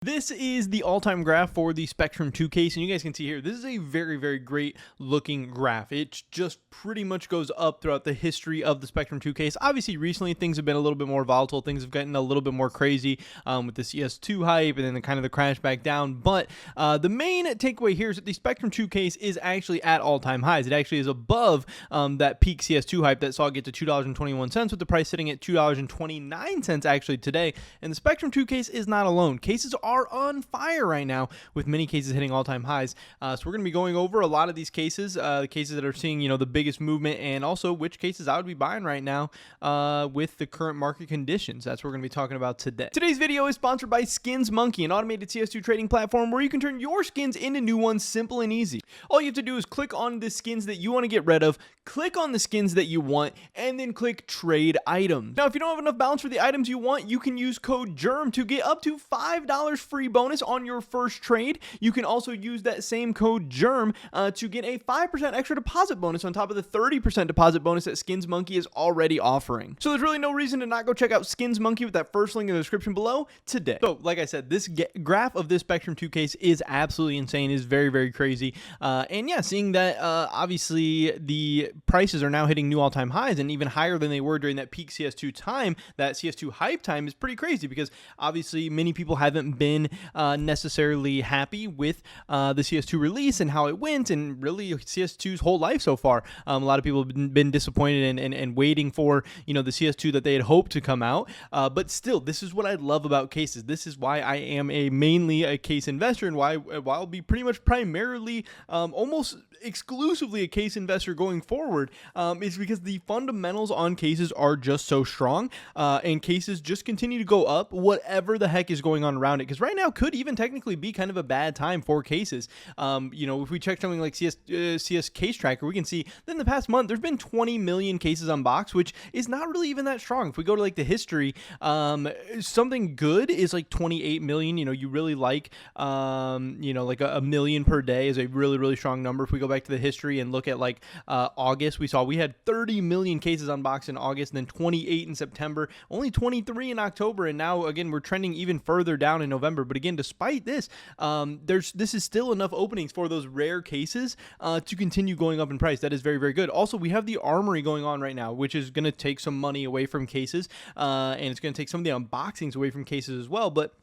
This is the all-time graph for the Spectrum 2 case, and you guys can see here, this is a very, very great looking graph. It just pretty much goes up throughout the history of the Spectrum 2 case. Obviously, recently things have been a little bit more volatile. Things have gotten a little bit more crazy with the CS2 hype and then the kind of the crash back down. But the main takeaway here is that the Spectrum 2 case is actually at all-time highs. It actually is above that peak CS2 hype that saw it get to $2.21, with the price sitting at $2.29 actually today. And the Spectrum 2 case is not alone. Cases are on fire right now, with many cases hitting all-time highs. So we're going to be going over a lot of these cases, the cases that are seeing, the biggest movement, and also which cases I would be buying right now with the current market conditions. That's what we're going to be talking about today. Today's video is sponsored by Skins Monkey, an automated CS2 trading platform where you can turn your skins into new ones simple and easy. All you have to do is click on the skins that you want to get rid of, click on the skins that you want, and then click trade items. Now, if you don't have enough balance for the items you want, you can use code GERM to get up to $5 free bonus on your first trade. You can also use that same code GERM to get a 5% extra deposit bonus on top of the 30% deposit bonus that Skins Monkey is already offering. So there's really no reason to not go check out Skins Monkey with that first link in the description below today. So like I said, this graph of this Spectrum 2 case is absolutely insane, is very, very crazy. And yeah, seeing that obviously the prices are now hitting new all-time highs and even higher than they were during that peak CS2 time, that CS2 hype time, is pretty crazy, because obviously many people haven't been necessarily happy with the CS2 release and how it went, and really CS2's whole life so far. A lot of people have been disappointed and waiting for the CS2 that they had hoped to come out. But still, this is what I love about cases. This is why I am mainly a case investor, and why I'll be pretty much primarily almost exclusively a case investor going forward, is because the fundamentals on cases are just so strong, and cases just continue to go up whatever the heck is going on around it, because right now could even technically be kind of a bad time for cases. If we check something like CS Case Tracker, we can see that in the past month there's been 20 million cases unboxed, which is not really even that strong. If we go to like the history, something good is like 28 million. You really like like a million per day is a really, really strong number. If we go back to the history and look at like August, we had 30 million cases unboxed in August, and then 28 in September, only 23 in October, and now again we're trending even further down in November. But again, despite this, this is still enough openings for those rare cases to continue going up in price. That is very, very good. Also, we have the armory going on right now, which is going to take some money away from cases, and it's going to take some of the unboxings away from cases as well. But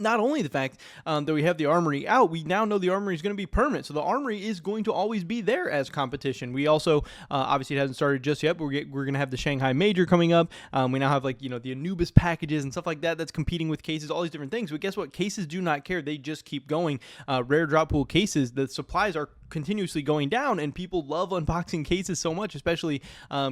not only the fact that we have the armory out, we now know the armory is going to be permanent. So the armory is going to always be there as competition. We also, obviously it hasn't started just yet, but we're going to have the Shanghai Major coming up. We now have the Anubis packages and stuff like that that's competing with cases, all these different things. But guess what? Cases do not care. They just keep going. Rare drop pool cases, the supplies are continuously going down, and people love unboxing cases so much, especially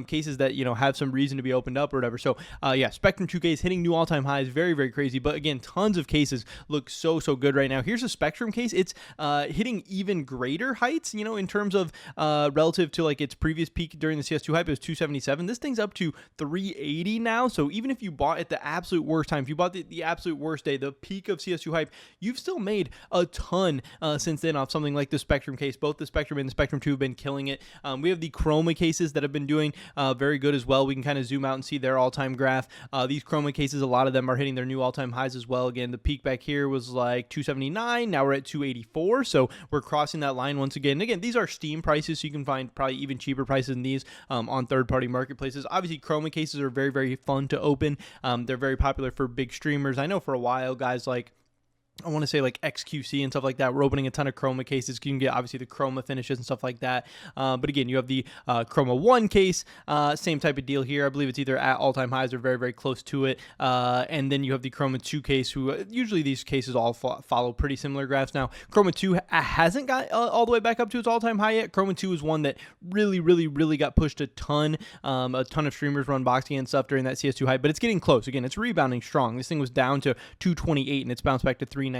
cases that have some reason to be opened up or whatever. So yeah, Spectrum 2 case hitting new all-time highs, very, very crazy. But again, tons of cases look so good right now. Here's a Spectrum case. It's hitting even greater heights, in terms of relative to like its previous peak during the CS2 hype. It was 277. This thing's up to 380 now. So even if you bought at the absolute worst time, if you bought the absolute worst day, the peak of CS2 hype, you've still made a ton since then off something like the Spectrum case. Both the Spectrum and the Spectrum 2 have been killing it. We have the Chroma cases that have been doing very good as well. We can kind of zoom out and see their all-time graph. These Chroma cases, a lot of them are hitting their new all-time highs as well. Again, the peak back here was like 279. Now we're at 284. So we're crossing that line once again. And again, these are Steam prices, so you can find probably even cheaper prices than these on third-party marketplaces. Obviously, Chroma cases are very, very fun to open. They're very popular for big streamers. I know for a while, guys like I want to say like XQC and stuff like that, we're opening a ton of Chroma cases. You can get obviously the Chroma finishes and stuff like that. But again, you have the Chroma 1 case, same type of deal here. I believe it's either at all-time highs or very, very close to it. And then you have the Chroma 2 case, who usually these cases all follow pretty similar graphs. Now, Chroma 2 hasn't got all the way back up to its all-time high yet. Chroma 2 is one that really got pushed a ton. A ton of streamers were unboxing and stuff during that CS2 hype, but it's getting close. Again, it's rebounding strong. This thing was down to 228 and it's bounced back to 319.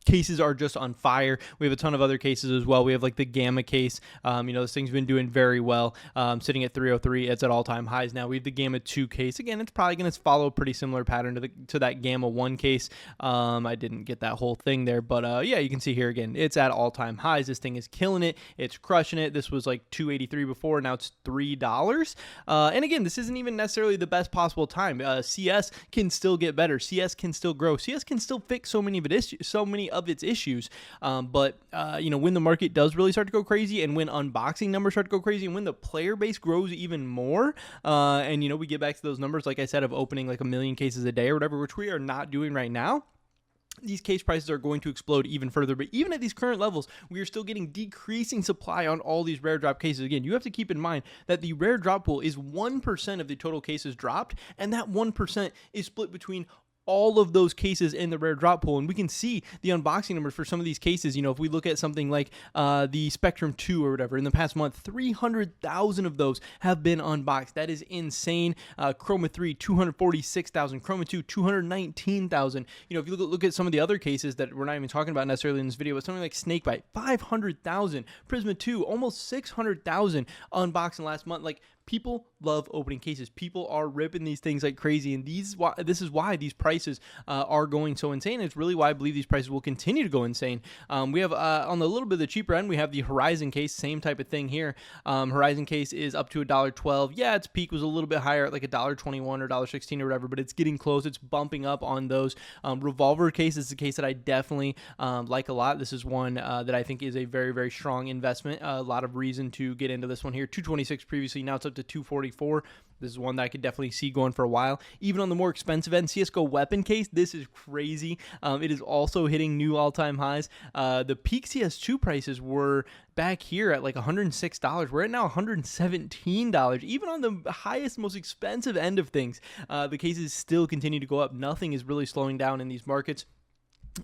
cases are just on fire. We have a ton of other cases as well. We have like the Gamma case. This thing's been doing very well, sitting at 303. It's at all-time highs now. We have the Gamma 2 case. Again, it's probably going to follow a pretty similar pattern to that Gamma 1 case. I didn't get that whole thing there, but yeah, you can see here again, it's at all-time highs. This thing is killing it. It's crushing it. This was like $2.83 before. Now it's $3. And again, this isn't even necessarily the best possible time. CS can still get better. CS can still grow. CS can still fix so many of its issues. But when the market does really start to go crazy, and when unboxing numbers start to go crazy, and when the player base grows even more, and we get back to those numbers, like I said, of opening like 1 million cases a day or whatever, which we are not doing right now, these case prices are going to explode even further. But even at these current levels, we are still getting decreasing supply on all these rare drop cases. Again, you have to keep in mind that the rare drop pool is 1% of the total cases dropped, and that 1% is split between all of those cases in the rare drop pool. And we can see the unboxing numbers for some of these cases. If we look at something like the Spectrum 2 or whatever, in the past month, 300,000 of those have been unboxed. That is insane. Chroma 3, 246,000. Chroma 2, 219,000. If you look at some of the other cases that we're not even talking about necessarily in this video, but something like Snakebite, 500,000. Prisma 2, almost 600,000 unboxed in last month. Like, people love opening cases. People are ripping these things like crazy, and this is why these prices are going so insane. It's really why I believe these prices will continue to go insane. We have on the little bit of the cheaper end, we have the Horizon case, same type of thing here. Horizon case is up to $1.12. Yeah, its peak was a little bit higher at like $1.21 or $1.16 or whatever, but it's getting close. It's bumping up on those. Revolver case is a case that I definitely like a lot. This is one that I think is a very, very strong investment. A lot of reason to get into this one here. 226 previously, now it's up to 244. This is one that I could definitely see going for a while. Even on the more expensive end, CSGO weapon case, this is crazy. It is also hitting new all-time highs. The peak CS2 prices were back here at like $106. We're at now $117. Even on the highest, most expensive end of things, the cases still continue to go up. Nothing is really slowing down in these markets.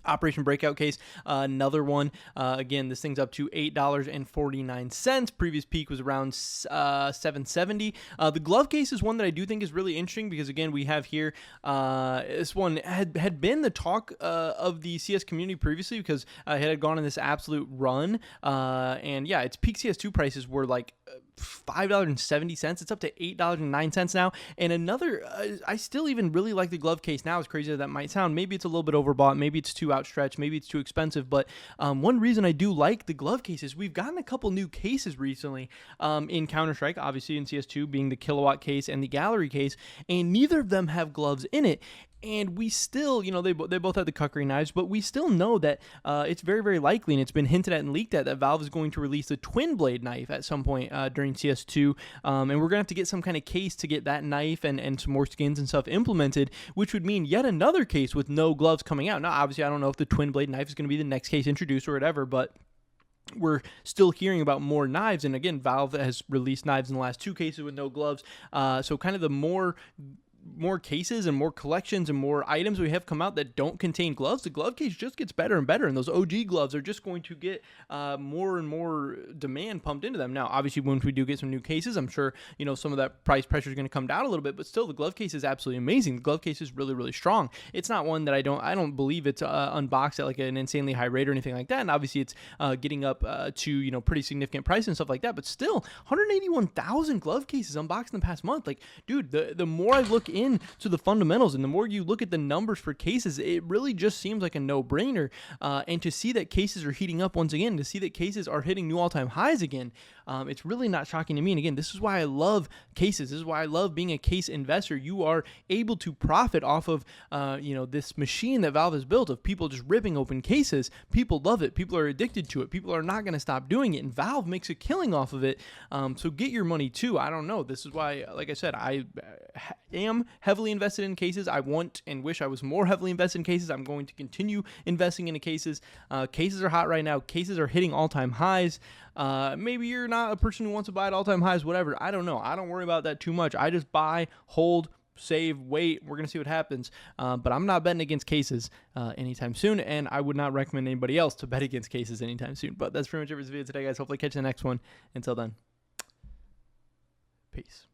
Operation Breakout case, another one. Again, this thing's up to $8.49. Previous peak was around $7.70. The glove case is one that I do think is really interesting because, again, we have here this one had been the talk of the CS community previously because it had gone on this absolute run. And yeah, its peak CS2 prices were like $5.70. It's up to $8.09 now. And another, I still even really like the glove case now, as crazy as that might sound. Maybe it's a little bit overbought. Maybe it's too outstretched. Maybe it's too expensive. But one reason I do like the glove cases, we've gotten a couple new cases recently in Counter-Strike, obviously in CS2 being the Kilowatt case and the Gallery case, and neither of them have gloves in it. And we still, they both have the Kukri knives, but we still know that it's very, very likely, and it's been hinted at and leaked at, that Valve is going to release the twin blade knife at some point during CS2. And we're going to have to get some kind of case to get that knife and some more skins and stuff implemented, which would mean yet another case with no gloves coming out. Now, obviously, I don't know if the twin blade knife is going to be the next case introduced or whatever, but we're still hearing about more knives. And again, Valve has released knives in the last 2 cases with no gloves. So kind of the more cases and more collections and more items we have come out that don't contain gloves, the glove case just gets better and better, and those OG gloves are just going to get more and more demand pumped into them. Now, obviously, once we do get some new cases, I'm sure some of that price pressure is going to come down a little bit, but still, the glove case is absolutely amazing. The glove case is really, really strong. It's not one that I don't believe it's unboxed at like an insanely high rate or anything like that, and obviously it's getting up to pretty significant price and stuff like that, but still 181,000 glove cases unboxed in the past month. Like, dude, the more I look into the fundamentals and the more you look at the numbers for cases, it really just seems like a no-brainer. And to see that cases are heating up once again, to see that cases are hitting new all-time highs again, it's really not shocking to me. And again, this is why I love cases. This is why I love being a case investor. You are able to profit off of this machine that Valve has built of people just ripping open cases. People love it. People are addicted to it. People are not going to stop doing it, and Valve makes a killing off of it. So get your money too. I don't know. This is why, like I said, I am heavily invested in cases. I want and wish I was more heavily invested in cases. I'm going to continue investing into cases. Cases are hot right now. Cases are hitting all-time highs. Maybe you're not a person who wants to buy at all-time highs, whatever. I don't know. I don't worry about that too much. I just buy, hold, save, wait. We're going to see what happens. But I'm not betting against cases anytime soon, and I would not recommend anybody else to bet against cases anytime soon. But that's pretty much it for this video today, guys. Hopefully catch you in the next one. Until then, peace.